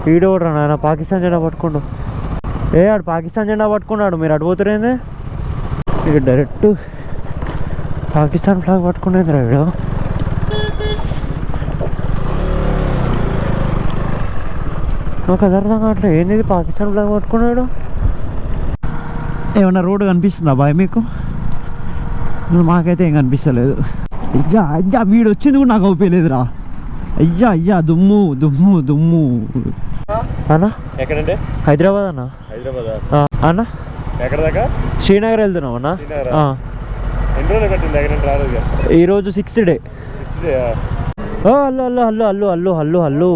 Video కూడా ఆయన పాకిస్తాన్ జెండా పట్టుకోండు. ఆడు పాకిస్తాన్ జెండా పట్టుకున్నాడు. మీరు అడిపోతారేంది? ఇక డైరెక్ట్ పాకిస్తాన్ ఫ్లాగ్ పట్టుకునేది రా వీడు. నాకు అది అర్థం కావట్లేదు, ఏంది పాకిస్తాన్ ఫ్లాగ్ పట్టుకున్నాడు? ఏమన్నా రోడ్డు కనిపిస్తుందా బాయ్ మీకు? మాకైతే ఏం కనిపిస్తలేదు. అయ్యా అయ్యా వీడు వచ్చింది కూడా నాకు అవుపోయలేదురా. అయ్యా అయ్యా దుమ్ము దుమ్ము దుమ్ము అన్నా. ఎక్కడంటే? హైదరాబాద్ అన్న. హైదరాబాద్ అన్న. ఎక్కడ దాకా? శ్రీనగర్ వెళ్తున్నాం అన్న. ఈరోజు 6th డే. హల్లు హల్లు హల్లు హల్లు హల్లు హల్లు హల్లు.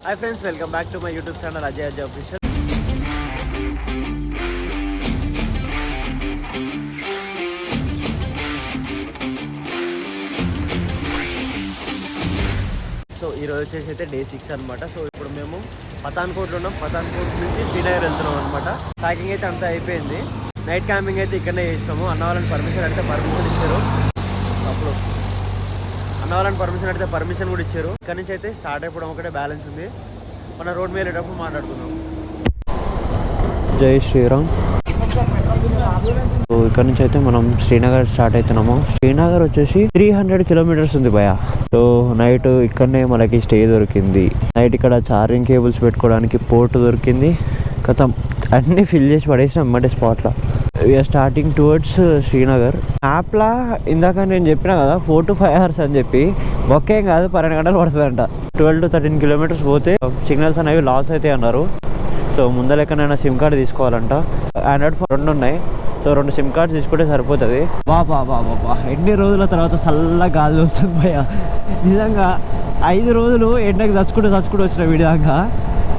Hi friends, welcome back to my YouTube channel Ajay official. So ఈరోజు వచ్చేసి అయితే డే 6 అనమాట. సో ఇప్పుడు మేము పతాన్కోట్లో ఉన్నాం. పతాన్కోట్ నుంచి శ్రీనగర్ వెళ్తున్నాం అనమాట. ప్యాకింగ్ అయితే అంతా అయిపోయింది. నైట్ క్యాంపింగ్ అయితే ఇక్కడనే చేసినాము. అన్న వాళ్ళని పర్మిషన్ అడిగితే పర్మిషన్ ఇచ్చారు. అప్పుడు అన్న వాళ్ళని పర్మిషన్ అడిగితే పర్మిషన్ కూడా ఇచ్చారు. ఇక్కడ నుంచి అయితే స్టార్ట్ అయిపోవడం ఒకటే బ్యాలెన్స్ ఉంది. మన రోడ్ మీద వెళ్ళేటప్పుడు మాట్లాడుకుందాం. జై శ్రీరామ్. సో ఇక్కడ నుంచి అయితే మనం శ్రీనగర్ స్టార్ట్ అవుతున్నాము. శ్రీనగర్ వచ్చేసి 300 కిలోమీటర్స్ ఉంది భయ. సో నైట్ ఇక్కడనే మనకి స్టే దొరికింది. నైట్ ఇక్కడ ఛార్జింగ్ కేబుల్స్ పెట్టుకోవడానికి పోర్ట్ దొరికింది. కథం అన్నీ ఫిల్ చేసి పడేసినాం అన్నమాట స్పాట్లో. We're starting towards Srinagar. యాప్లా ఇందాక నేను చెప్పినా కదా 4 to 5 hours అని చెప్పి, ఒకేం కాదు 12 గంటలు పడుతుందంట. 12 to 13 కిలోమీటర్స్ పోతే సిగ్నల్స్ అనేవి లాస్ అవుతాయి అన్నారు. సో ముందర ఎక్కడైనా సిమ్ కార్డ్ తీసుకోవాలంట. ఆండ్రాయిడ్ ఫోన్ 2 ఉన్నాయి. సో 2 సిమ్ కార్డ్స్ తీసుకుంటే సరిపోతుంది. బాబా ఎన్ని రోజుల తర్వాత చల్లగా గాలి వస్తుంది భయ. నిజంగా 5 రోజులు ఎండకి చచ్చుకుంటూ వచ్చిన విధంగా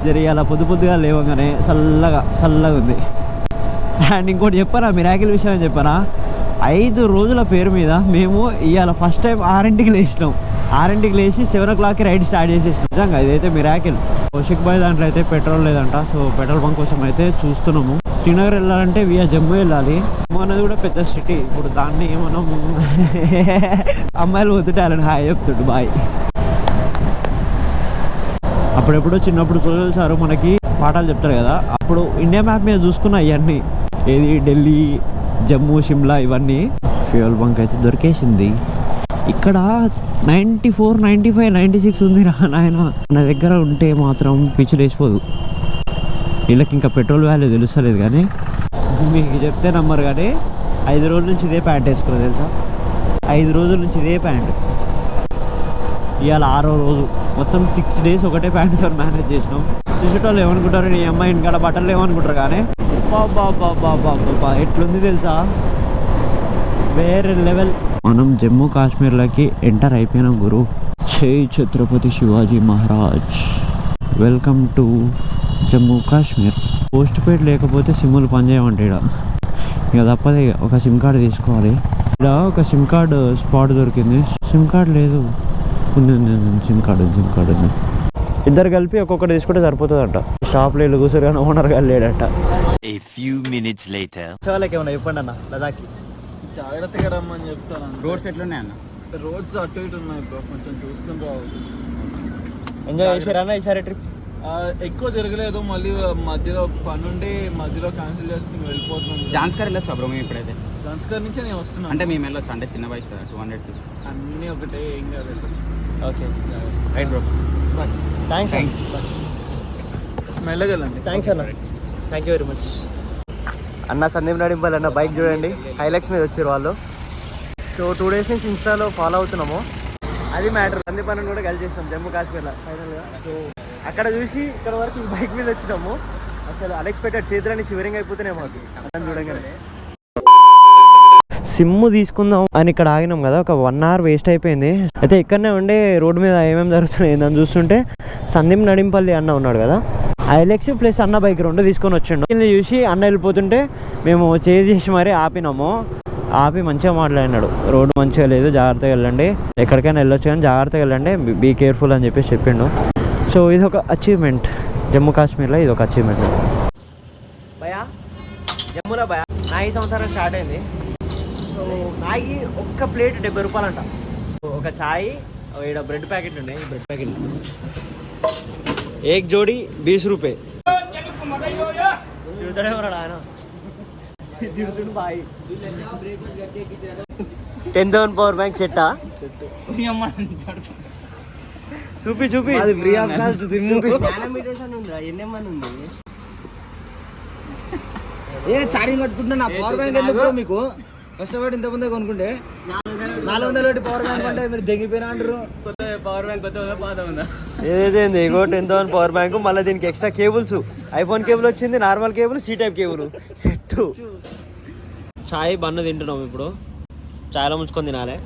జరిగాల. పొద్దుగా లేవగానే చల్లగా ఉంది. అండ్ ఇంకోటి చెప్పారా, మిరాకిల్ విషయం చెప్పారా, 5 రోజుల పేరు మీద మేము ఇవాళ ఫస్ట్ టైం 6ంటికి లేచినాం. 6ంటికి లేచి 7 o'clock రైడ్ స్టార్ట్ చేసేసినాం. నిజంగా ఇదైతే మిరాకిల్. కౌశిక్ బాయ్ దాంట్లో అయితే పెట్రోల్ లేదంట. సో పెట్రోల్ బంక్ కోసం అయితే చూస్తున్నాము. శ్రీనగర్ వెళ్ళాలంటే వియా జమ్మూ వెళ్ళాలి. జమ్మూ అనేది కూడా పెద్ద సిటీ. ఇప్పుడు దాన్ని మనం అమ్మాయిలు పోతుంటే వాళ్ళని హాయ్ చెప్తుండు బాయ్. అప్పుడెప్పుడు చిన్నప్పుడు సోజల్ సారు మనకి పాఠాలు చెప్తారు కదా, అప్పుడు ఇండియా మ్యాప్ మీద చూసుకున్న ఇవన్నీ, ఏది ఢిల్లీ, జమ్మూ, షిమ్లా ఇవన్నీ. ఫ్యూయల్ బంక్ అయితే దొరికేసింది. ఇక్కడ 94, 95, 96 ఉంది రా నాయన. నా దగ్గర ఉంటే మాత్రం పిచ్చి లేచిపోదు. వీళ్ళకి ఇంకా పెట్రోల్ వాల్యూ తెలుస్తలేదు. కానీ మీకు చెప్తే నమ్మరు. కానీ 5 రోజుల నుంచి ఇదే ప్యాంట్ వేసుకున్నా తెలుసా. 5 రోజుల నుంచి ఇదే ప్యాంట్. ఇవాళ 6వ రోజు. మొత్తం 6 days ఒకటే ప్యాంట్తో మేనేజ్ చేసినాం. చూసేటోళ్ళు ఏమనుకుంటారు, నీ అమ్మాయి ఇంకా బట్టలు ఏమనుకుంటారు. కానీ బాబా ఎట్లుంది తెలుసా, వేరే లెవెల్. మనం జమ్మూ కాశ్మీర్లోకి ఎంటర్ అయిపోయినాం గురు. Jai Chhatrapati Shivaji Maharaj. Welcome to Jammu Kashmir. Post paid లేకపోతే సిమ్ములు పనిచేయమంటే ఇక తప్పదే, ఒక సిమ్ కార్డు తీసుకోవాలి. ఇక్కడ ఒక సిమ్ కార్డు స్పాట్ దొరికింది. సిమ్ కార్డు లేదు, ఉంది సిమ్ కార్డు ఉంది. ఇద్దరు కలిపి ఒక్కొక్కటి తీసుకుంటే సరిపోతుందంట. షాప్లో వెళ్ళి కూర్చోరు కానీ ఓనర్ గా లేడట. చాలాకి ఏమన్నా చెప్పండి అన్న. లదాఖ్ జాగ్రత్తగా రమ్మని చెప్తాను. రోడ్స్ ఎట్లున్నాయి అన్న? రోడ్స్ అటు ఇటు ఉన్నాయి బ్రో, కొంచెం చూసుకుని రావాలి. ఎంజాయ్ చేసారా ఈసారి ట్రిప్? ఎక్కువ తిరగలేదు. మళ్ళీ మధ్యలో పని ఉండి మధ్యలో క్యాన్సిల్ చేసుకుని వెళ్ళిపోతున్నాం. జాన్స్కర్ వెళ్ళొచ్చు బ్రో మేము ఇప్పుడైతే. జాన్స్కర్ నుంచి నేను వస్తున్నాను. అంటే మేము వెళ్ళొచ్చు, అంటే చిన్న బైక్స్ 200 అన్నీ ఒకటే, ఏం కాదు వెళ్ళొచ్చు. Okay right bro. థ్యాంక్స్. మెల్లగలండి. థ్యాంక్స్ అన్న, థ్యాంక్ యూ వెరీ మచ్ అన్న. సందీప్ నడింపాలన్న బైక్ చూడండి, హైలెక్స్ మీద వచ్చారు వాళ్ళు. సో 2 days నుంచి ఇన్స్టాలో ఫాలో అవుతున్నాము. అది మ్యాటర్. సందీప్ అన్న కూడా కలిసి చేస్తాం జమ్మూ కాశ్మీర్లో ఫైనల్గా. సో అక్కడ చూసి ఇక్కడ వరకు ఈ బైక్ మీద వచ్చినాము. అసలు అన్ఎక్స్పెక్టెడ్, చేతులని షివరింగ్ అయిపోతున్నాయి మాకు అన్న చూడంగానే. సిమ్ తీసుకుందాం అని ఇక్కడ ఆగినాం కదా, ఒక 1 hour వేస్ట్ అయిపోయింది. అయితే ఇక్కడనే ఉండే రోడ్డు మీద ఏమేమి జరుగుతున్నాయి ఏందని చూస్తుంటే సందీప్ నడింపల్లి అన్న ఉన్నాడు కదా, ఐలెక్స్ ప్లస్ అన్న బైక్ 2 తీసుకొని వచ్చిండు. దీన్ని చూసి అన్న వెళ్ళిపోతుంటే మేము చేసి మరీ ఆపినాము. ఆపి మంచిగా మాట్లాడినాడు, రోడ్డు మంచిగా లేదు, జాగ్రత్తగా వెళ్ళండి, ఎక్కడికైనా వెళ్ళొచ్చు కానీ జాగ్రత్తగా వెళ్ళండి, బీ కేర్ఫుల్ అని చెప్పేసి చెప్పిండు. సో ఇది ఒక అచీవ్మెంట్ జమ్మూ కాశ్మీర్లో, ఇది ఒక అచీవ్మెంట్. భయా జమ్మూలో భయా నా ఈ సంవత్సరం స్టార్ట్ అయింది. సో మ్యాగీ ఒక్క ప్లేట్ 70 రూపాయలు అంట. ఒక చాయ్, ఇక్కడ బ్రెడ్ ప్యాకెట్లు ఉన్నాయి. బ్రెడ్ ప్యాకెట్ ఏక్ జోడి 20 రూపాయ. తిరుగుతాడే ఉన్నాడు ఆయన, తిరుగుతుండు బాయ్. 10,000 power bank సెట్టా? చూపి చూపి ఏ ఛార్జింగ్ పట్టుకుంటున్నా నా పవర్ బ్యాంక్ ఎందుకు మీకు కష్టపడి ఇంత ముందే కొనుక్కుంటే 400 పెట్టి పవర్ బ్యాంక్ అంటే మీరు దెంగిపోయినా అంటారు. పవర్ బ్యాంక్ పాత ఉందా? ఏదైంది ఇగో 10,000 పవర్ బ్యాంక్, మళ్ళీ దీనికి ఎక్స్ట్రా కేబుల్స్, ఐఫోన్ కేబుల్ వచ్చింది, normal cable, C type cable set. చాయ్ బన్ను తింటున్నాం ఇప్పుడు, చాయ్లో ముంచుకొని తినాలి.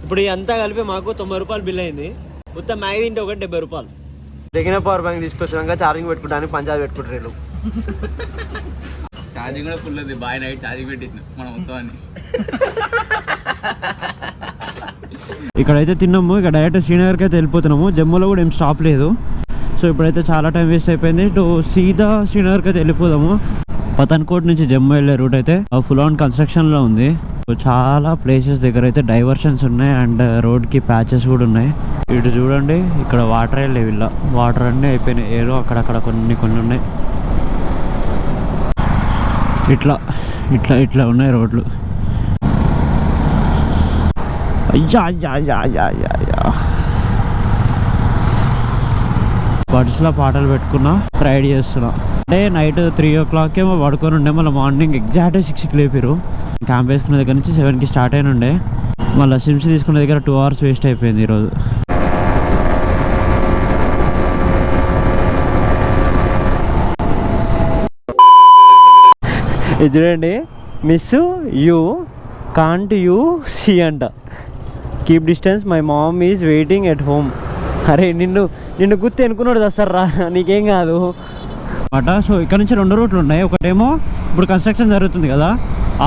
ఇప్పుడు అంతా కలిపి మాకు 90 రూపాయలు బిల్ అయింది. మొత్తం మ్యాగీ తింటే ఒకటి 70 రూపాయలు. దగ్గర పవర్ బ్యాంక్ తీసుకొచ్చినాక ఛార్జింగ్ పెట్టుకుంటాను, పంచాయతీ పెట్టుకుంటారు. ఛార్జింగ్ కూడా ఫుల్ ఉంది, బాయ్ నైట్ ఛార్జింగ్ పెట్టింది మనం వస్తామని. ఇక్కడైతే తిన్నాము, ఇక్కడ డైరెక్ట్ శ్రీనగర్కి అయితే వెళ్ళిపోతున్నాము. జమ్మూలో కూడా ఏం స్టాప్ లేదు. సో ఇప్పుడైతే చాలా టైం వేస్ట్ అయిపోయింది. సీదా శ్రీనగర్కి అయితే వెళ్ళిపోదాము. పఠాన్కోట్ నుంచి జమ్మూ వెళ్ళే రూట్ అయితే ఫుల్ ఆన్ కన్స్ట్రక్షన్లో ఉంది. చాలా ప్లేసెస్ దగ్గర అయితే డైవర్షన్స్ ఉన్నాయి అండ్ రోడ్కి ప్యాచెస్ కూడా ఉన్నాయి. ఇటు చూడండి, ఇక్కడ వాటర్ లేవు, ఇలా వాటర్ అన్నీ అయిపోయినాయి. ఏదో అక్కడక్కడ కొన్ని ఉన్నాయి. ఇట్లా ఇట్లా ఇట్లా ఉన్నాయి రోడ్లు. అయ్యా అయ్యా అయ్యా అయ్యా అయ్యా. బడ్స్లో పాటలు పెట్టుకున్నా, రైడ్ చేస్తున్నా. అంటే నైట్ 3 o'clock ఏమో పడుకొని ఉండే, మళ్ళీ మార్నింగ్ ఎగ్జాక్ట్గా 6కి లేపారు. క్యాంప్ వేసుకునే దగ్గర నుంచి 7కి స్టార్ట్ అయిన ఉండే, మళ్ళీ సిమ్స్ తీసుకునే దగ్గర 2 hours వేస్ట్ అయిపోయింది ఈరోజు. ఇది చూడండి, miss you can't you see అంట. Keep distance, my mom is waiting at home. అరే నిన్ను గుర్తు ఎన్నుకున్నాడు దసరా, నీకేం కాదు అట. సో ఇక్కడ నుంచి 2 రూట్లు ఉన్నాయి. ఒకటేమో ఇప్పుడు కన్స్ట్రక్షన్ జరుగుతుంది కదా,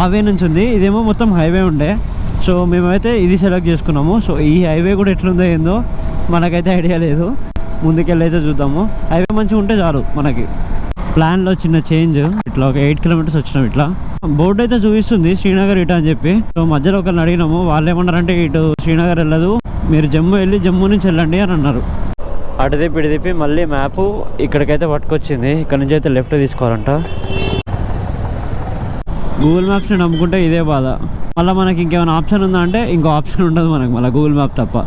ఆ వే నుంచి ఉంది. ఇదేమో మొత్తం హైవే ఉండే. సో మేమైతే ఇది సెలెక్ట్ చేసుకున్నాము. సో ఈ హైవే కూడా ఎట్లుందో ఏందో మనకైతే ఐడియా లేదు. ముందుకెళ్ళి అయితే చూద్దాము. హైవే మంచిగా ఉంటే చాలు మనకి. ప్లాన్లో చిన్న చేంజ్, ఇట్లా ఒక 8 kilometers వచ్చినాం. ఇట్లా బోర్డు అయితే చూపిస్తుంది శ్రీనగర్ ఇటు అని చెప్పి. సో మధ్యలో ఒకరిని అడిగినాము, వాళ్ళు ఏమన్నారంటే ఇటు శ్రీనగర్ వెళ్ళదు, మీరు జమ్మూ వెళ్ళి జమ్మూ నుంచి వెళ్ళండి అని అన్నారు. అటు తిప్పి మళ్ళీ మ్యాప్ ఇక్కడికైతే పట్టుకొచ్చింది. ఇక్కడ నుంచి అయితే లెఫ్ట్ తీసుకోవాలంట. గూగుల్ మ్యాప్స్ని నమ్ముకుంటే ఇదే బాధ. మళ్ళీ మనకి ఇంకేమైనా ఆప్షన్ ఉందా అంటే ఇంకో ఆప్షన్ ఉండదు మనకు, మళ్ళీ గూగుల్ మ్యాప్ తప్ప.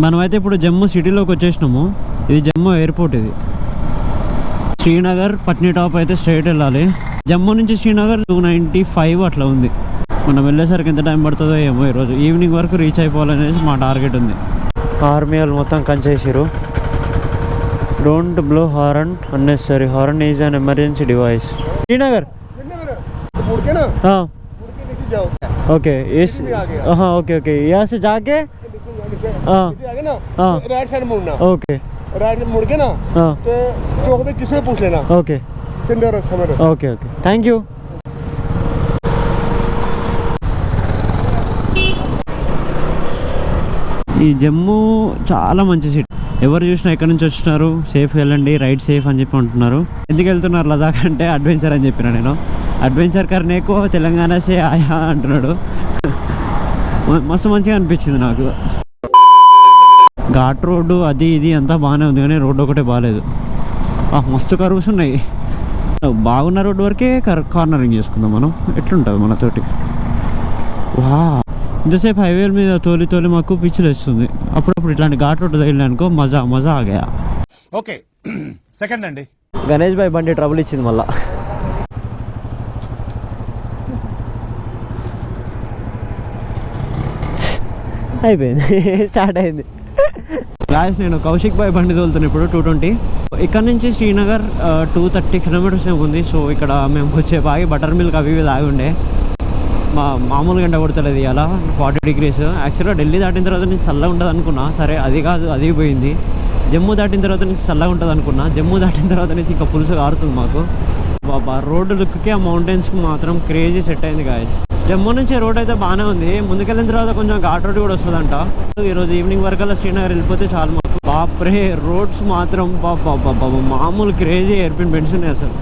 మనమైతే ఇప్పుడు జమ్మూ సిటీలోకి వచ్చేసినాము. ఇది జమ్మూ ఎయిర్పోర్ట్. ఇది శ్రీనగర్ పట్నీటాప్ అయితే స్ట్రైట్ వెళ్ళాలి. జమ్మూ నుంచి శ్రీనగర్ 295 అట్లా ఉంది. మనం వెళ్ళేసరికి ఎంత టైం పడుతుందో ఏమో. ఈరోజు ఈవినింగ్ వరకు రీచ్ అయిపోవాలనేసి మా టార్గెట్ ఉంది. ఆర్మీ వాళ్ళు మొత్తం కంచేసారు. Don't blow horn unnecessary, horn is an emergency device. Srinagar हाँ ओके इस हाँ ओके यहाँ से जाके हाँ हाँ राइट साइड मुड़ना, ओके राइट मुड़ के ना हाँ तो चौक पे किसी से पूछ लेना. ओके सिंधर समझ. Okay thank you. ఈ జమ్మూ చాలా మంచి సిటీ. ఎవరు చూసినా ఎక్కడి నుంచి వచ్చినారు, సేఫ్గా వెళ్ళండి, రైడ్ సేఫ్ అని చెప్పి అంటున్నారు. ఎందుకు వెళ్తున్నారు లదాఖ్ అంటే అడ్వెంచర్ అని చెప్పిన నేను. అడ్వెంచర్ కర్నేకో తెలంగాణ సే ఆయా అంటున్నాడు. మస్తు మంచిగా అనిపించింది నాకు. ఘాట్ రోడ్డు అది ఇది అంతా బాగానే ఉంది, కానీ రోడ్డు ఒకటే బాగాలేదు. మస్తు కర్వ్స్ ఉన్నాయి. బాగున్న రోడ్డు వరకే కార్నరింగ్ చేసుకుందాం మనం. ఎట్లుంటుంది మనతోటి? వా ఇంతసేపు హైవేల మీద తోలి మాకు పిచ్చులు వేస్తుంది. అప్పుడప్పుడు ఇట్లాంటి ఘాట్ రోడ్డు తగిలినానుకో మజా ఆగా. ఓకే సెకండ్ అండి. గణేష్ భాయ్ బండి ట్రబుల్ ఇచ్చింది మళ్ళా. అయిపోయింది, స్టార్ట్ అయింది. గాయస్ నేను కౌశిక్ భాయ్ బండి తోలుతాను ఇప్పుడు 220. ఇక్కడ నుంచి శ్రీనగర్ 230 kilometers ఉంది. సో ఇక్కడ మేము వచ్చే బాగా బటర్ మిల్క్ అవి తాగి ఉండే. మామూలుగా ఎండ కొడతలేదు ఇలా 40 degrees. యాక్చువల్గా ఢిల్లీ దాటిన తర్వాత నేను చల్లగా ఉంటుంది అనుకున్నా, సరే అది కాదు, అది పోయింది. జమ్మూ దాటిన తర్వాత నుంచి చల్లగా ఉంటుంది అనుకున్నా, జమ్మూ దాటిన తర్వాత నుంచి ఇంకా పులుసు కారుతుంది మాకు. బాబా రోడ్డు లుక్కి ఆ మౌంటైన్స్కి మాత్రం క్రేజీ సెట్ అయింది గాయస్. జమ్మూ నుంచి రోడ్ అయితే బాగానే ఉంది. ముందుకెళ్ళిన తర్వాత కొంచెం ఘాట్ రోడ్ కూడా వస్తుందంట. ఈరోజు ఈవినింగ్ వరకల్లా శ్రీనగర్ వెళ్ళిపోతే చాలు మాకు. బాప్రే రోడ్స్ మాత్రం బాబా మామూలు క్రేజీ ఎయిర్పిన్ బెండ్స్ ఉన్నాయి అసలు.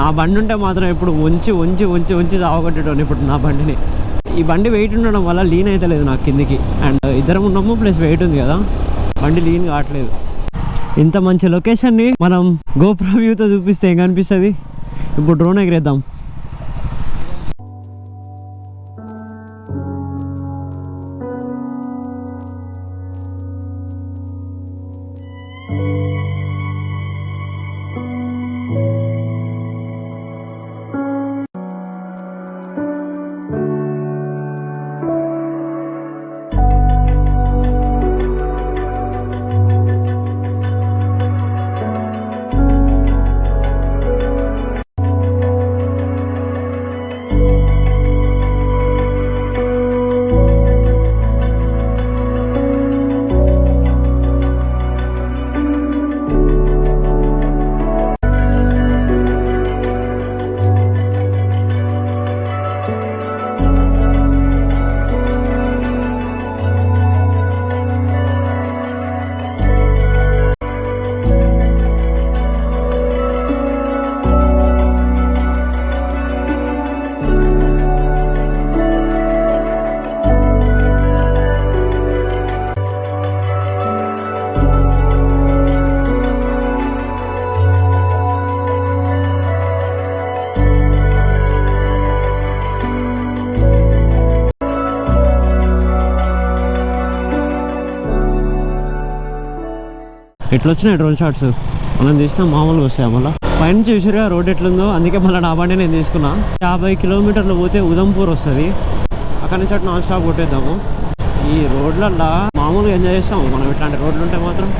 నా బండి ఉంటే మాత్రం ఇప్పుడు వంచి తాగొట్టేటోని ఇప్పుడు నా బండిని. ఈ బండి వెయిట్ ఉండడం వల్ల లీన్ అయితే లేదు నాకు కిందికి. అండ్ ఇద్దరం ఉన్నాము ప్లస్ వెయిట్ ఉంది కదా, బండి లీన్ కావట్లేదు. ఇంత మంచి లొకేషన్ని మనం గోప్రో వ్యూతో చూపిస్తే ఏం కనిపిస్తుంది? ఇప్పుడు డ్రోన్ ఎగిరేద్దాం. ఎట్లా వచ్చినాయి డ్రోన్ షాట్స్ మనం తీసినా మామూలుగా వస్తాయి. మళ్ళీ పైన చూసిరా రోడ్ ఎట్లుందో, అందుకే మళ్ళీ నా బండి నేను తీసుకున్నా. 50 కిలోమీటర్లు పోతే ఉదంపూర్ వస్తుంది, అక్కడి నుంచి అటు నాన్ స్టాప్ కొట్టేద్దాము. ఈ రోడ్లల్లో మామూలుగా ఎంజాయ్ చేస్తాము మనం, ఇట్లాంటి రోడ్లు ఉంటే మాత్రం.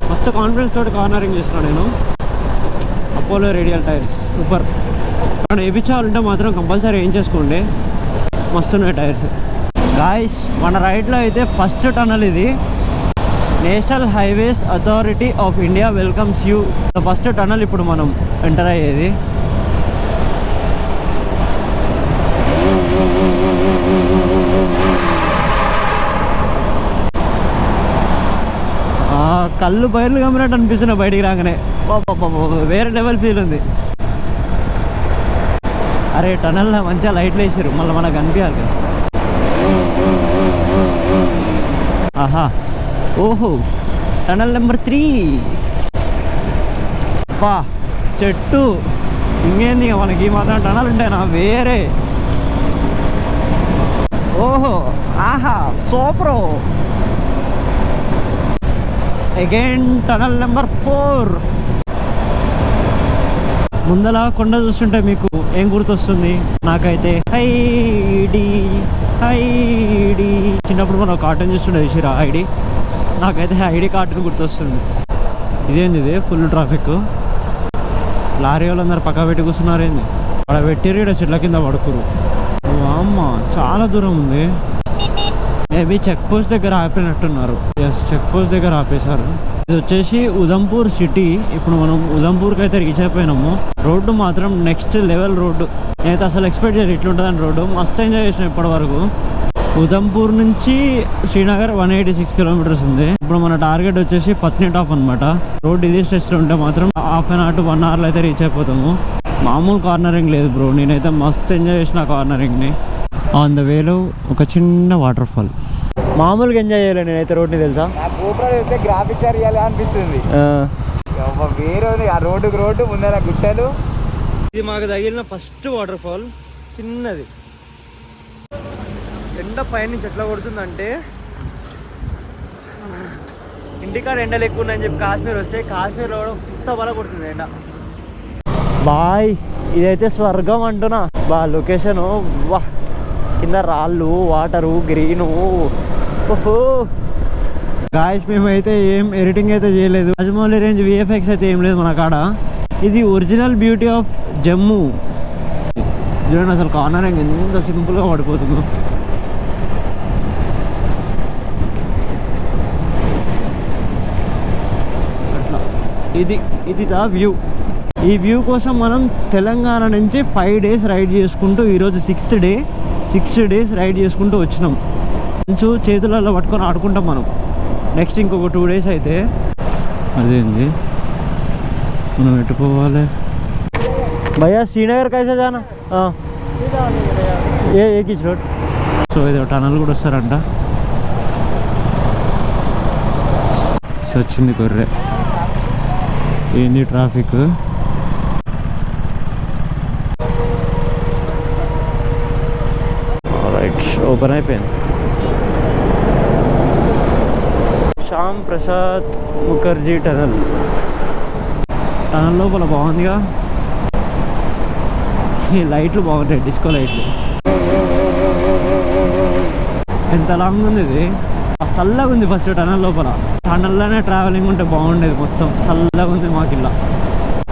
మస్తు కాన్ఫిడెన్స్ తోటి కార్నరింగ్ చేస్తున్నాను నేను. Apollo radial tyres super. మనం వేయించాలంటే మాత్రం కంపల్సరీ ఏం చేసుకోండి, మస్తున్నాయి టైర్స్. గాయ్స్ మన రైట్లో అయితే ఫస్ట్ టనల్ ఇది. National highways authority of India welcomes you. First tunnel ఇప్పుడు మనం ఎంటర్ అయ్యేది. కళ్ళు బయర్లు కమ్మినట్టు అనిపిస్తున్నాయి బయటికి రాగానే. వేరే లెవెల్ ఫీల్ ఉంది. అరే టనల్లో మంచిగా లైట్లు వేసారు, మళ్ళీ మనకు కనిపించాలి కదా. ఆహా, ఓహో టనల్ నెంబర్ 3. పా చెట్టు ఇంకేంది మనకి మాత్రం టనల్ ఉంటాయినా వేరే. ఓహో ఆహా సూపర్. Again tunnel number 4. ముందల కొండ చూస్తుంటే మీకు ఏం గుర్తొస్తుంది? నాకైతే హైడి హైడి. చిన్నప్పుడు మనం కార్టూన్ చూస్తుండే చూసిరా హైడి, నాకైతే హైడి కార్టూన్ గుర్తొస్తుంది. ఇదేంది ఇది ఫుల్ ట్రాఫిక్, లారీ వాళ్ళందరూ పక్క పెట్టి కూర్చున్నారు. ఏంది అక్కడ పెట్టిరు, ఇక్కడ చెట్ల కింద పడుకురు. అమ్మ చాలా దూరం ఉంది. మేబీ చెక్ పోస్ట్ దగ్గర ఆపినట్టున్నారు. ఎస్, చెక్ పోస్ట్ దగ్గర ఆపేశారు. ఇది వచ్చేసి ఉదంపూర్ సిటీ. ఇప్పుడు మనం ఉదంపూర్కి అయితే రీచ్ అయిపోయినాము. రోడ్డు మాత్రం నెక్స్ట్ లెవెల్ రోడ్డు. నేనైతే అసలు ఎక్స్పెక్ట్ చేయలేదు ఇట్లుంటుందని రోడ్డు. మస్తు ఎంజాయ్ చేసిన ఇప్పటి వరకు. ఉదంపూర్ నుంచి శ్రీనగర్ 186 కిలోమీటర్స్ ఉంది. ఇప్పుడు మన టార్గెట్ వచ్చేసి పత్నిటాప్ అనమాట. రోడ్ ఇది స్ట్రెచ్లో ఉంటే మాత్రం హాఫ్ అన్ అవర్ టు 1 అవర్లో అయితే రీచ్ అయిపోతాము. మామూలు కార్నరింగ్ లేదు బ్రో, నేనైతే మస్తు ఎంజాయ్ చేసిన కార్నరింగ్ని. ఆన్ ద వేలో ఒక చిన్న వాటర్ ఫాల్. మామూలుగా ఎంజాయ్ చేయలేదు నేనైతే రోడ్ని, తెలుసా. గ్రాఫిక్స్ అనిపిస్తుంది వేరే ఉంది. ఆ రోడ్డు ముందర గుట్టలు. ఇది మాకు తగిలిన ఫస్ట్ వాటర్ ఫాల్, చిన్నది. ఎండ పైనుంచి ఎట్లా కొడుతుందంటే, ఇంటికాడ ఎండలు ఎక్కువ ఉన్నాయని చెప్పి కాశ్మీర్ వస్తే కాశ్మీర్లో కూడా కొత్త బల కొడుతుంది ఎండ. బాయ్ ఇదైతే స్వర్గం అంటున్నా. బా లొకేషను, వా కింద రాళ్ళు, వాటరు, గ్రీను. ఓహో గాయస్ మేమైతే ఏం ఎడిటింగ్ అయితే చేయలేదు. అజ్మౌలి రేంజ్ VFX అయితే ఏం లేదు మన కాడ. ఇది ఒరిజినల్ బ్యూటీ ఆఫ్ జమ్మూ. చూడండి అసలు కార్నరింగ్ ఎంత సింపుల్గా పడిపోతుందో. అట్లా ఇది దా వ్యూ. ఈ వ్యూ కోసం మనం తెలంగాణ నుంచి 5 days రైడ్ చేసుకుంటూ, ఈరోజు 6th day, 6 days రైడ్ చేసుకుంటూ వచ్చినాం. కొంచెం చేతులలో పట్టుకొని ఆడుకుంటాం మనం. నెక్స్ట్ ఇంకొక 2 days అయితే అదేంది మనం ఎట్టుకోవాలి. भैया श्रीनगर कैसे जाना ये एक ही रोड సో ఇది టనల్ కూడా వస్తారంట సో వచ్చింది కొర్రే ఏంది ట్రాఫిక్ రైట్ ఓపెన్ అయిపోయింది శ్యామ్ ప్రసాద్ ముఖర్జీ టనల్ లోపల బాగుందిగా ఈ లైట్లు బాగుంటాయి డిస్కో లైట్లు ఎంత లాంగ్ ఉంది ఇది చల్లగా ఉంది ఫస్ట్ టనల్ లోపల టనల్లోనే ట్రావెలింగ్ ఉంటే బాగుండేది మొత్తం చల్లగా ఉంది మాకు ఇలా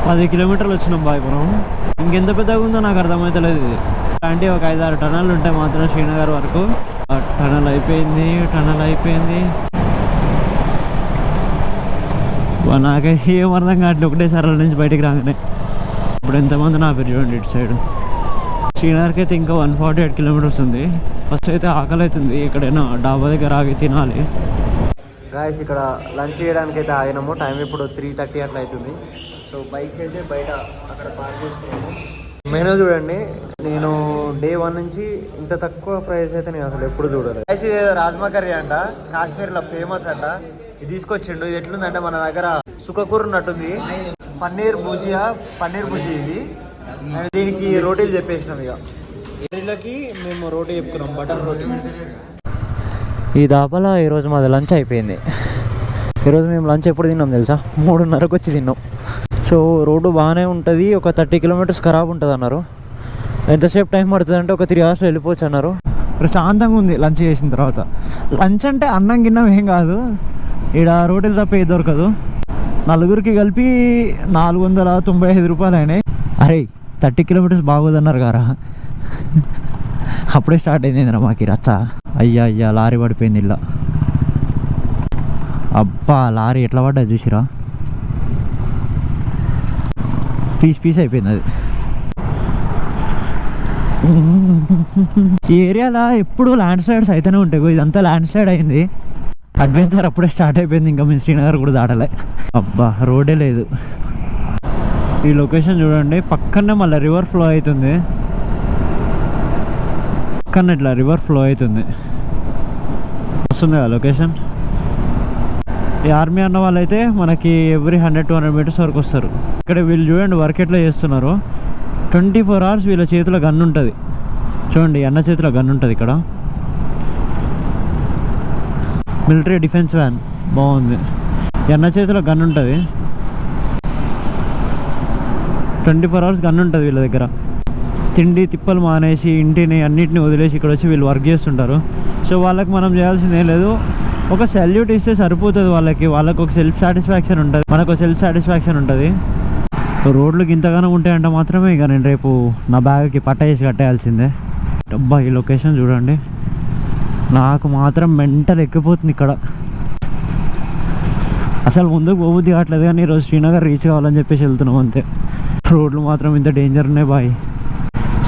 10 కిలోమీటర్లు వచ్చినాం బాయ్ మనం ఇంకెంత పెద్దగా ఉందో నాకు అర్థమవుతలేదు ఇది అంటే ఒక 5-6 టనల్ ఉంటే మాత్రం శ్రీనగర్ వరకు టనల్ అయిపోయింది నాకైతే ఏం అర్థం కావట్లేదు ఒకటేసారి అలా నుంచి బయటికి రాగానే ఇప్పుడు ఎంతమంది నా పేరు చూడండి ఇటు సైడ్ శ్రీనగర్కి అయితే ఇంకా 148 కిలోమీటర్స్ ఉంది ఫస్ట్ అయితే ఆకలి అవుతుంది ఎక్కడైనా డాబా దగ్గర ఆగి తినాలి గాయస్ ఇక్కడ లంచ్ చేయడానికి అయితే ఆగినాము టైం ఇప్పుడు 3:30 అట్లా అవుతుంది సో బైక్స్ అయితే బయట అక్కడ పార్క్ చేసుకున్నాము మెనూ చూడండి నేను డే 1 నుంచి ఇంత తక్కువ ప్రైస్ అయితే నేను అసలు ఎప్పుడు చూడలేదు గైస్ ఇది రాజ్మా కర్రీ అంట కాశ్మీర్లో ఫేమస్ అంట ఇది తీసుకొచ్చిండు ఇది ఎట్లుందంటే మన దగ్గర సుక్కకూర ఉన్నట్టుంది పన్నీర్ భుజీ ఇది అండ్ దీనికి రోటీలు చెప్పేసినాం ఇక వీళ్ళకి మేము రోటీ చెప్పుకున్నాం బటర్ రోటీ ఈ దాబాలో ఈరోజు మాది లంచ్ అయిపోయింది ఈరోజు మేము లంచ్ ఎప్పుడు తిన్నాం తెలుసా 3:30కి వచ్చి తిన్నాం సో రోడ్డు బాగానే ఉంటుంది ఒక 30 కిలోమీటర్స్ ఖరాబ్ ఉంటుంది అన్నారు ఎంతసేపు టైం పడుతుంది అంటే ఒక 3 అవర్స్ వెళ్ళిపోవచ్చు అన్నారు ప్రశాంతంగా ఉంది లంచ్ చేసిన తర్వాత లంచ్ అంటే అన్నం గిన్నం ఏం కాదు ఇక్కడ రోటీలు తప్ప ఏ దొరకదు నలుగురికి కలిపి 495 రూపాయలు అయినాయి అరే 30 కిలోమీటర్స్ బాగోదన్నారు గారా అప్పుడే స్టార్ట్ అయింది మాకు రచ్చ అయ్యా లారీ పడిపోయింది ఇలా అబ్బా లారీ ఎట్లా పడ్డా చూసిరా పీస్ అయిపోయింది అది ఈ ఏరియాలో ఎప్పుడు ల్యాండ్ స్లైడ్స్ అయితేనే ఉంటాయి ఇదంతా ల్యాండ్ స్లైడ్ అయింది అడ్వెంచర్ అప్పుడే స్టార్ట్ అయిపోయింది ఇంకా మేము శ్రీనగర్ కూడా దాటలే అబ్బా రోడే లేదు ఈ లొకేషన్ చూడండి పక్కనే మళ్ళీ రివర్ ఫ్లో అవుతుంది పక్కన ఇట్లా రివర్ ఫ్లో అవుతుంది వస్తుంది కదా లొకేషన్ ఈ ఆర్మీ అన్న వాళ్ళైతే మనకి ఎవ్రీ 100-200 మీటర్స్ వరకు వస్తారు ఇక్కడ వీళ్ళు చూడండి వర్క్ ఎట్లా చేస్తున్నారు 24 అవర్స్ వీళ్ళ చేతిలో గన్ ఉంటుంది చూడండి అన్న చేతిలో గన్ ఉంటుంది ఇక్కడ మిలిటరీ డిఫెన్స్ వ్యాన్ బాగుంది అన్న చేతిలో గన్ ఉంటుంది 24 అవర్స్ గన్ ఉంటుంది వీళ్ళ దగ్గర తిండి తిప్పలు మానేసి ఇంటిని అన్నిటిని వదిలేసి ఇక్కడ వచ్చి వీళ్ళు వర్క్ చేస్తుంటారు సో వాళ్ళకి మనం చేయాల్సింది ఏం లేదు ఒక సెల్యూట్ ఇస్తే సరిపోతుంది వాళ్ళకి ఒక సెల్ఫ్ సాటిస్ఫాక్షన్ ఉంటుంది మనకు సెల్ఫ్ సాటిస్ఫాక్షన్ ఉంటుంది రోడ్లకు ఇంతగానో ఉంటాయంటే మాత్రమే ఇక నేను రేపు నా బ్యాగ్కి పట్ట వేసి కట్టేయాల్సిందే అబ్బా ఈ లొకేషన్ చూడండి నాకు మాత్రం మెంటల్ ఎక్కిపోతుంది ఇక్కడ అసలు ముందుకు పోబుద్ది కావట్లేదు కానీ ఈరోజు శ్రీనగర్ రీచ్ కావాలని చెప్పేసి వెళ్తున్నాం అంతే రోడ్లు మాత్రం ఇంత డేంజర్ ఉన్నాయి బాయ్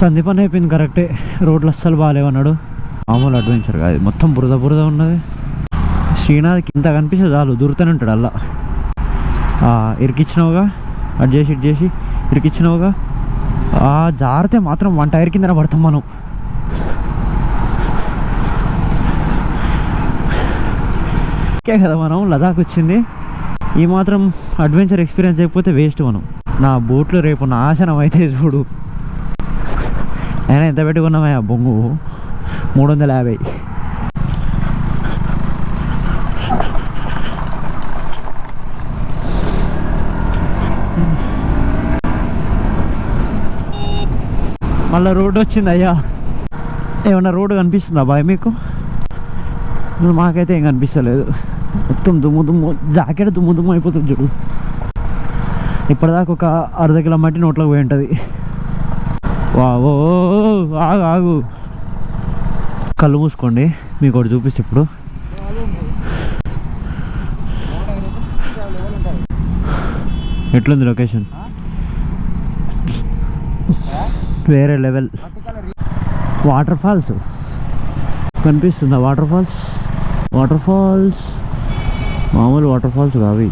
సందీపన్ అయిపోయింది కరెక్టే రోడ్లు అస్సలు బాగాలేవన్నాడు మామూలు అడ్వెంచర్ కాదు మొత్తం బురద ఉన్నది శ్రీనాథ్కి ఇంత కనిపిస్తే చాలు దూరుతూనే ఉంటాడు అలా ఇరికిచ్చినావుగా అటు చేసి ఇటు చేసి ఇరికిచ్చినావుగా జారితే మాత్రం 1 టైర్ కింద పడతాం మనం ఓకే కదా మనం లదాఖ్ వచ్చింది ఈ మాత్రం అడ్వెంచర్ ఎక్స్పీరియన్స్ అయిపోతే వేస్ట్ మనం నా బూట్లు రేపు నాశనం అయితే చూడు అయినా ఎంత పెట్టుకున్నామా ఆ బొంగు 350 మళ్ళీ రోడ్డు వచ్చింది అయ్యా ఏమన్నా రోడ్డు కనిపిస్తుందా బాయ్ మీకు మాకైతే ఏం కనిపిస్తలేదు మొత్తం దుమ్ము జాకెట్ దుమ్ము అయిపోతుంది చూడు ఇప్పటిదాకా ఒక అర్ధ కిలో మట్టి నోట్లోకి పోయి ఉంటుంది వావో ఆగు కళ్ళు మూసుకోండి మీకు ఒకటి చూపిస్తే ఇప్పుడు ఎట్లుంది లొకేషన్ వేరే లెవెల్ వాటర్ ఫాల్స్ కనిపిస్తుందా వాటర్ ఫాల్స్ మామూలు వాటర్ ఫాల్స్ కావి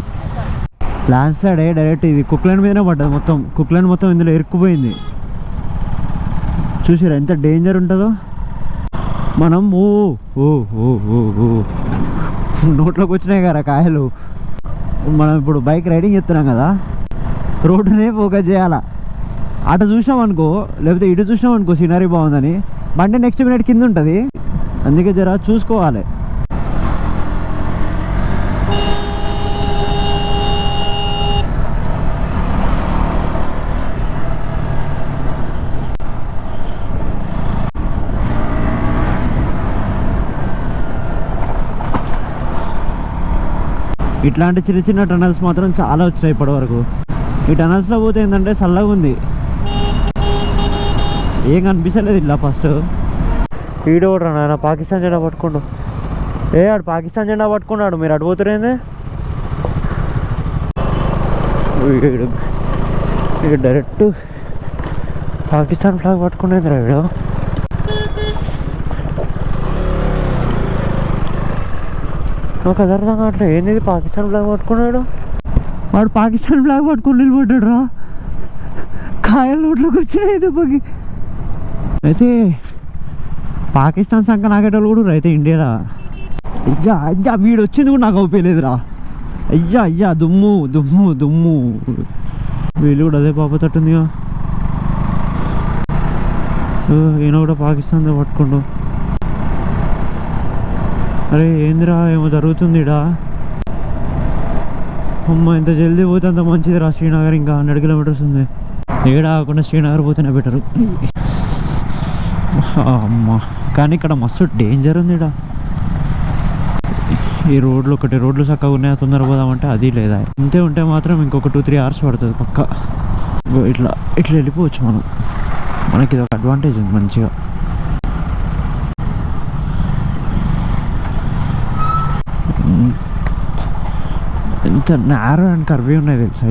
ల్యాండ్ స్లైడ్ డైరెక్ట్ ఇది కుక్లైన్ మీదనే పడ్డది, మొత్తం కుక్లైన్ మొత్తం ఇందులో ఇరుక్కుపోయింది. చూసారా ఎంత డేంజర్ ఉంటుందో. మనం ఓ ఓ ఓ ఓ ఓ నోట్లోకి వచ్చినాయి కదా కాయలు. మనం ఇప్పుడు బైక్ రైడింగ్ చేస్తున్నాం కదా, రోడ్డునే ఫోకస్ చేయాలా. అటు చూసినాం అనుకో, లేకపోతే ఇటు చూసినాం అనుకో సీనరీ బాగుందని, బండి నెక్స్ట్ మినిట్ కింద ఉంటుంది. అందుకే జర చూసుకోవాలి. ఇట్లాంటి చిన్న చిన్న టనల్స్ మాత్రం చాలా వచ్చినాయి ఇప్పటి వరకు. ఈ టనల్స్లో పోతే ఏంటంటే చల్లగా ఉంది, ఏం కనిపించలేదు ఇలా. ఫస్ట్ ఈడో కూడా నాయన పాకిస్తాన్ జెండా పట్టుకోండు. ఆడు పాకిస్తాన్ జెండా పట్టుకున్నాడు, మీరు అడిపోతురేంది? ఇక డైరెక్ట్ పాకిస్తాన్ ఫ్లాగ్ పట్టుకునేది వీడు. నాకు అది అర్థం కావట్లేదు, ఏంది పాకిస్తాన్ ఫ్లాగ్ పట్టుకున్నాడు? వాడు పాకిస్తాన్ ఫ్లాగ్ పట్టుకుని నిలబడ్డాడు రా. కాయల నోట్లోకి వచ్చినాయి దెబ్బకి. అయితే పాకిస్తాన్ సంఖ నాకేటోళ్ళు కూడా అయితే ఇండియాలో అయ్యా అయ్యా వీడు వచ్చింది కూడా నాకు అవుపోయలేదురా. అయ్యా అయ్యా దుమ్ము దుమ్ము దుమ్ము. వీళ్ళు కూడా అదే పాపతట్టుందిగా. ఈయన కూడా పాకిస్తాన్తో పట్టుకోండు. అరే ఏందిరా ఏమో జరుగుతుంది ఇడా. అమ్మ ఎంత జల్దీ పోతే అంత మంచిది రా. శ్రీనగర్ ఇంకా 100 కిలోమీటర్స్ ఉంది. ఏడా కాకుండా శ్రీనగర్ పోతేనే బెటరు. అమ్మ కానీ ఇక్కడ మస్తు డేంజర్ ఉంది ఇడా. ఈ రోడ్లు ఒకటి రోడ్లు చక్కగా ఉన్నాయా తొందర పోదామంటే అది లేదా. ఇంతే ఉంటే మాత్రం ఇంకొక 2-3 అవర్స్ పడుతుంది పక్క. ఇట్లా ఇట్లా వెళ్ళిపోవచ్చు మనం. మనకి ఇది ఒక అడ్వాంటేజ్ ఉంది మంచిగా. ఎంత నారో అండ్ కర్వీ ఉన్నాయి తెలుసా.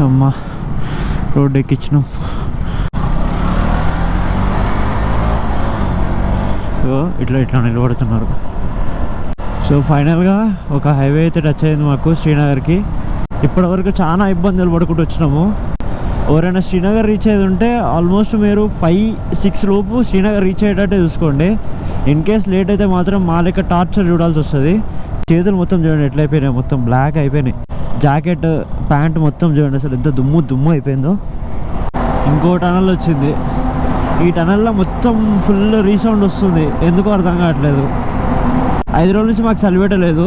అమ్మా రోడ్ ఎక్కించినాం. ఇట్లా ఇట్లా నిలబడుతున్నారు. సో ఫైనల్గా ఒక హైవే అయితే టచ్ అయింది మాకు శ్రీనగర్కి. ఇప్పటివరకు చాలా ఇబ్బందులు పడుకుంటూ వచ్చినాము. ఎవరైనా శ్రీనగర్ రీచ్ అయ్యేది ఉంటే ఆల్మోస్ట్ మీరు 5-6 లోపు శ్రీనగర్ రీచ్ అయ్యేటట్టే చూసుకోండి. ఇన్ కేస్ లేట్ అయితే మాత్రం మా లెక్క టార్చర్ చూడాల్సి వస్తుంది. చేతులు మొత్తం చూడండి ఎట్లా అయిపోయినాయి, మొత్తం బ్లాక్ అయిపోయినాయి. జాకెట్ ప్యాంట్ మొత్తం చూడండి అసలు ఎంత దుమ్ము దుమ్ము అయిపోయిందో. ఇంకో టనల్ వచ్చింది. ఈ టనల్లో మొత్తం ఫుల్ రీసౌండ్ వస్తుంది, ఎందుకో అర్థం కావట్లేదు. 5 రోజుల నుంచి మాకు చలి పెట్టలేదు.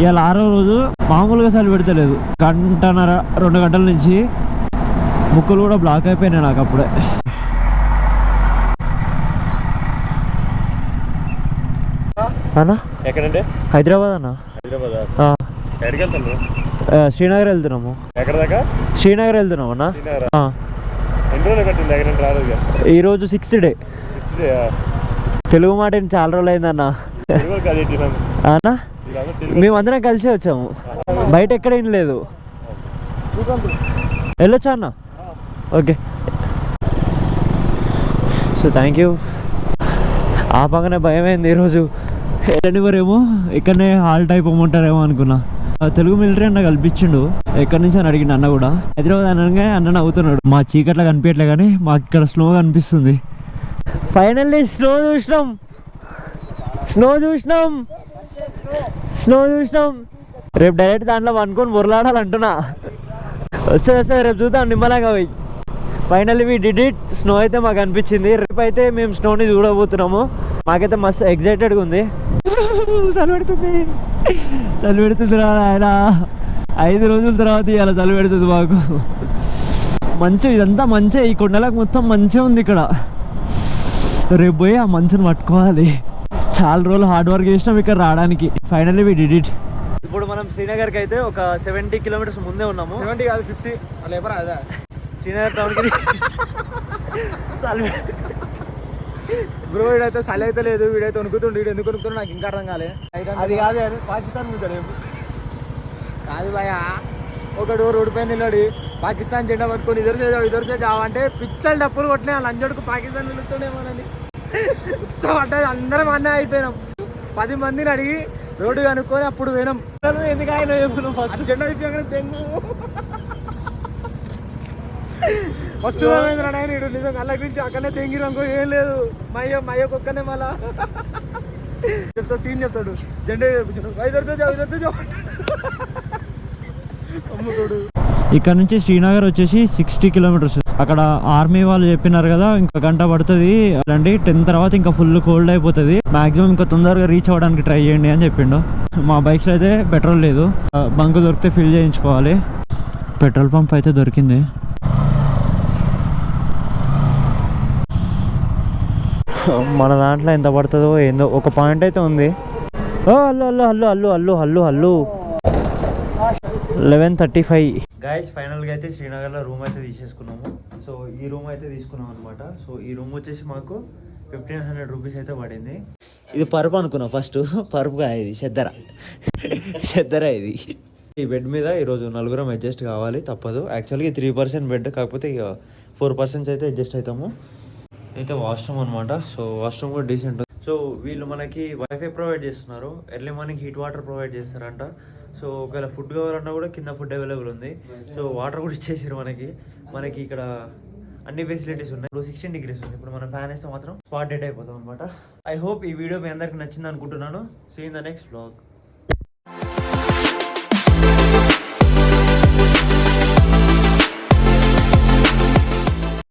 ఇవాళ 6వ రోజు మామూలుగా చలి పెడతలేదు. 1.5-2 గంటల నుంచి ముక్కులు కూడా బ్లాక్ అయిపోయినాయి నాకు అప్పుడే. అన్నా ఎక్కడంటే? హైదరాబాద్ అన్న. శ్రీనగర్ వెళ్తున్నాము. ఎక్కడ దాకా? శ్రీనగర్ వెళ్తున్నాము అన్న. ఈరోజు 6th డే. తెలుగు మాట చాలా రోజులు అయిందన్న. అన్న మేమందరం కలిసే వచ్చాము, బయట ఎక్కడ ఏం లేదు. వెళ్ళొచ్చా అన్న? Okay so thank you. ఆ పక్కనే భయమైంది ఈరోజు. వెళ్ళనివ్వరేమో, ఇక్కడనే హాల్ట్ అయిపోమంటారేమో అనుకున్నా. తెలుగు మిలిటరీ అన్న కల్పించిండు. ఎక్కడి నుంచి అని అడిగిండు అన్న కూడా. హైదరాబాద్ అనగా అన్న నవ్వుతున్నాడు. మా చీకట్లా కనిపించట్లే కానీ మాకు ఇక్కడ స్నో కనిపిస్తుంది. ఫైనల్లీ స్నో చూసినాం, స్నో చూసినాం, స్నో చూసినాం. రేపు డైరెక్ట్ దాంట్లో అనుకొని బొరలాడాలంటున్నా. వస్తే రేపు చూద్దాం నిమ్మలంగా పోయి. Finally we did it. Snow అయితే మాకు అనిపించింది. రేపు అయితే మేము స్నోని చూడబోతున్నాము. మాకైతే మస్తు ఎగ్జైటెడ్గా ఉంది. చలి పెడుతుంది, చలి పెడుతుంది రా ఆయన. 5 రోజుల తర్వాత ఇవాళ చలి పెడుతుంది మాకు. మంచు ఇదంతా మంచే, ఈ కొండలకు మొత్తం మంచిగా ఉంది ఇక్కడ. రేపు పోయి ఆ మంచుని పట్టుకోవాలి. చాలా రోజులు హార్డ్ వర్క్ చేసినాం ఇక్కడ రావడానికి. Finally we did it. ఇప్పుడు మనం శ్రీనగర్కి అయితే ఒక 70 కిలోమీటర్స్ ముందే ఉన్నాము. 70 కాదు 50 అలా ఎవరా అదా శ్రీనగర్ టౌన్కి. బ్రో వీడైతే చలి అయితే లేదు, వీడైతే వణుకుతుండు. వీడు ఎందుకు వణుకుతుండో నాకు ఇంకా అర్థం కాలే. అది కాదు అని పాకిస్తాన్ మీద కాదు భయ. ఒకడు రోడ్డు పైన నిలబడి పాకిస్తాన్ జెండా పట్టుకొని ఇద్దరు చేద్దాం అంటే పిచ్చలు డప్పులు కొట్టినాయి. వాళ్ళ అంజడుకు పాకిస్తాన్ నిలుతుండేమోనని పడ్డది, అందరం అన్నీ అయిపోయినాం. 10 మందిని అడిగి రోడ్డు కనుక్కొని అప్పుడు పోయినాం. ఎందుకు ఆయన ఫస్ట్ జెండా అయిపోయాక తెంగు వస్తున్నాడు ఆయన నిజంగా అల్లకి నుంచి అక్కడనే తెంగిరంకో ఏం లేదు. మయ్య ఒక్కనే మళ్ళా చెప్తా సీన్ చెప్తాడు. జెండా అమ్ముతాడు. ఇక్కడ నుంచి శ్రీనగర్ వచ్చేసి 60 కిలోమీటర్స్. అక్కడ ఆర్మీ వాళ్ళు చెప్పినారు కదా ఇంకా గంట పడుతుంది అండి, 10 తర్వాత ఇంకా ఫుల్ కోల్డ్ అయిపోతుంది, మాక్సిమం ఇంకా తొందరగా రీచ్ అవ్వడానికి ట్రై చేయండి అని చెప్పిండు. మా బైక్స్ అయితే పెట్రోల్ లేదు, బంక్ దొరికితే ఫిల్ చేయించుకోవాలి. పెట్రోల్ పంప్ అయితే దొరికింది. మన దాంట్లో ఎంత పడుతుందో ఏందో ఒక పాయింట్ అయితే ఉంది. ఓ అల్లు అల్లు అల్లు అల్లు అల్లు అల్లు అల్లు 11:35. గైస్ ఫైనల్గా అయితే శ్రీనగర్లో రూమ్ అయితే తీసేసుకున్నాము. సో ఈ రూమ్ అయితే తీసుకున్నాం అనమాట. సో ఈ రూమ్ వచ్చేసి మాకు 1500 రూపీస్ అయితే పడింది. ఇది పరుపు అనుకున్నాం ఫస్ట్, పరుపుగా ఇది చెద్దర ఇది. ఈ బెడ్ మీద ఈరోజు నలుగురం అడ్జస్ట్ కావాలి, తప్పదు. యాక్చువల్గా 3% బెడ్, కాకపోతే ఇక 4% అయితే అడ్జస్ట్ అవుతాము. అయితే వాష్రూమ్ అనమాట. సో వాష్రూమ్ కూడా డీసెంట్. సో వీళ్ళు మనకి వైఫై ప్రొవైడ్ చేస్తున్నారు, early morning heat water provide చేస్తారంట. సో ఒకవేళ ఫుడ్ కావాలన్నా కూడా కింద ఫుడ్ అవైలబుల్ ఉంది. సో వాటర్ కూడా ఇచ్చేసారు మనకి ఇక్కడ అన్ని ఫెసిలిటీస్ ఉన్నాయి. 16 degrees ఉంది. ఇప్పుడు మనం ఫ్యాన్ వేస్తే మాత్రం స్పాట్ డెడ్ అయిపోతాం అనమాట. ఐ హోప్ ఈ వీడియో మీ అందరికి నచ్చింది అనుకుంటున్నాను. See in the next vlog.